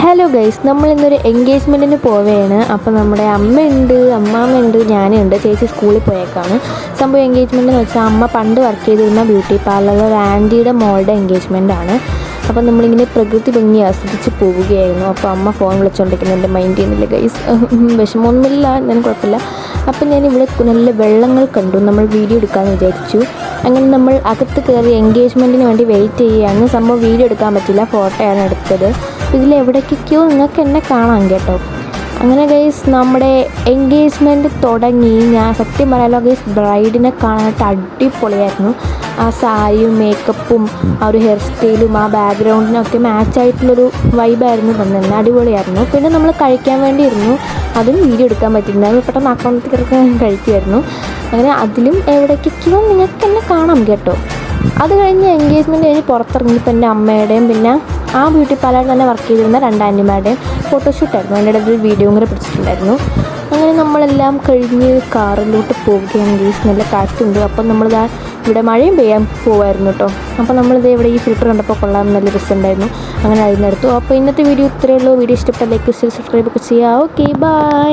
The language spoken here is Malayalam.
ഹലോ ഗൈസ്, നമ്മളിന്നൊരു എൻഗേജ്മെൻറ്റിന് പോവുകയാണ്. അപ്പോൾ നമ്മുടെ അമ്മയുണ്ട്, അമ്മാമ്മയുണ്ട്, ഞാനുണ്ട്, ചേച്ചി സ്കൂളിൽ പോയേക്കാണ്. സംഭവം എൻഗേജ്മെൻറ്റ് എന്ന് വെച്ചാൽ അമ്മ പണ്ട് വർക്ക് ചെയ്തിരുന്ന ബ്യൂട്ടി പാർലറിൽ ആൻറ്റിയുടെ മോളുടെ എൻഗേജ്മെൻറ്റാണ്. അപ്പോൾ നമ്മളിങ്ങനെ പ്രകൃതി ഭംഗി ആസ്വദിച്ച് പോവുകയായിരുന്നു. അപ്പോൾ അമ്മ ഫോൺ വിളിച്ചുകൊണ്ടിരിക്കുന്നുണ്ട്, മൈൻഡ് ചെയ്യുന്നില്ല ഗൈസ്. വിഷമമൊന്നുമില്ല, എന്നാലും കുഴപ്പമില്ല. അപ്പോൾ ഞാനിവിടെ നല്ല വെള്ളങ്ങൾ കണ്ടു, നമ്മൾ വീഡിയോ എടുക്കാമെന്ന് വിചാരിച്ചു. അങ്ങനെ നമ്മൾ അകത്ത് കയറി എൻഗേജ്മെൻറ്റിന് വേണ്ടി വെയിറ്റ് ചെയ്യുകയാണ്. സംഭവം വീഡിയോ എടുക്കാൻ പറ്റില്ല, ഫോട്ടോയാണ് എടുത്തത്. ഇതിലെവിടേക്കൊക്കെയോ നിങ്ങൾക്ക് എന്നെ കാണാം കേട്ടോ. അങ്ങനെ ഗൈസ് നമ്മുടെ എൻഗേജ്മെൻറ്റ് തുടങ്ങി. ഞാൻ സത്യം പറയാലോ ഗൈസ്, ബ്രൈഡിനെ കാണാനായിട്ട് അടിപൊളിയായിരുന്നു. ആ സാരിയും മേക്കപ്പും ആ ഒരു ഹെയർ സ്റ്റൈലും ആ ബാക്ക്ഗ്രൗണ്ടിനൊക്കെ മാച്ചായിട്ടുള്ളൊരു വൈബായിരുന്നു തന്നെ, അടിപൊളിയായിരുന്നു. പിന്നെ നമ്മൾ കഴിക്കാൻ വേണ്ടി ഇരുന്നു, അതും വീഡിയോ എടുക്കാൻ പറ്റിയിട്ടുണ്ടായിരുന്നു. പെട്ടെന്ന് അക്കൗണ്ടിൽ കിടക്കാൻ കഴിക്കുമായിരുന്നു. അങ്ങനെ അതിലും എവിടേക്കൊക്കെയോ നിങ്ങൾക്ക് എന്നെ കാണാം കേട്ടോ. അത് കഴിഞ്ഞ് എൻഗേജ്മെൻറ്റ് കഴിഞ്ഞ് പുറത്തിറങ്ങിയപ്പോൾ എൻ്റെ അമ്മയുടെയും പിന്നെ ആ ബ്യൂട്ടി പാർലറിൽ തന്നെ വർക്ക് ചെയ്തിരുന്ന 2 ആൻറ്റിമാരുടെയും ഫോട്ടോഷൂട്ടായിരുന്നു. അതിൻ്റെ ഇടയിൽ ഒരു വീഡിയോ കൂടെ പിടിച്ചിട്ടുണ്ടായിരുന്നു. അങ്ങനെ നമ്മളെല്ലാം കഴിഞ്ഞ് കാറിലോട്ട് പോവുകയാണ് ഗൈസ്. നല്ല കാറ്റുണ്ട്. അപ്പം നമ്മളിതാ ഇവിടെ മഴയും പെയ്യാൻ പോവായിരുന്നു കേട്ടോ. അപ്പോൾ നമ്മളിത് ഇവിടെ ഈ ഫിൽറ്റർ കണ്ടപ്പോൾ കൊള്ളാൻ നല്ല രസമുണ്ടായിരുന്നു. അങ്ങനെ അതിനെടുത്തു. അപ്പോൾ ഇന്നത്തെ വീഡിയോ ഇത്രയേ ഉള്ളൂ. വീഡിയോ ഇഷ്ടപ്പെട്ട ലൈക്ക്, സബ്സ്ക്രൈബ് ഒക്കെ ചെയ്യുക. Okay, by.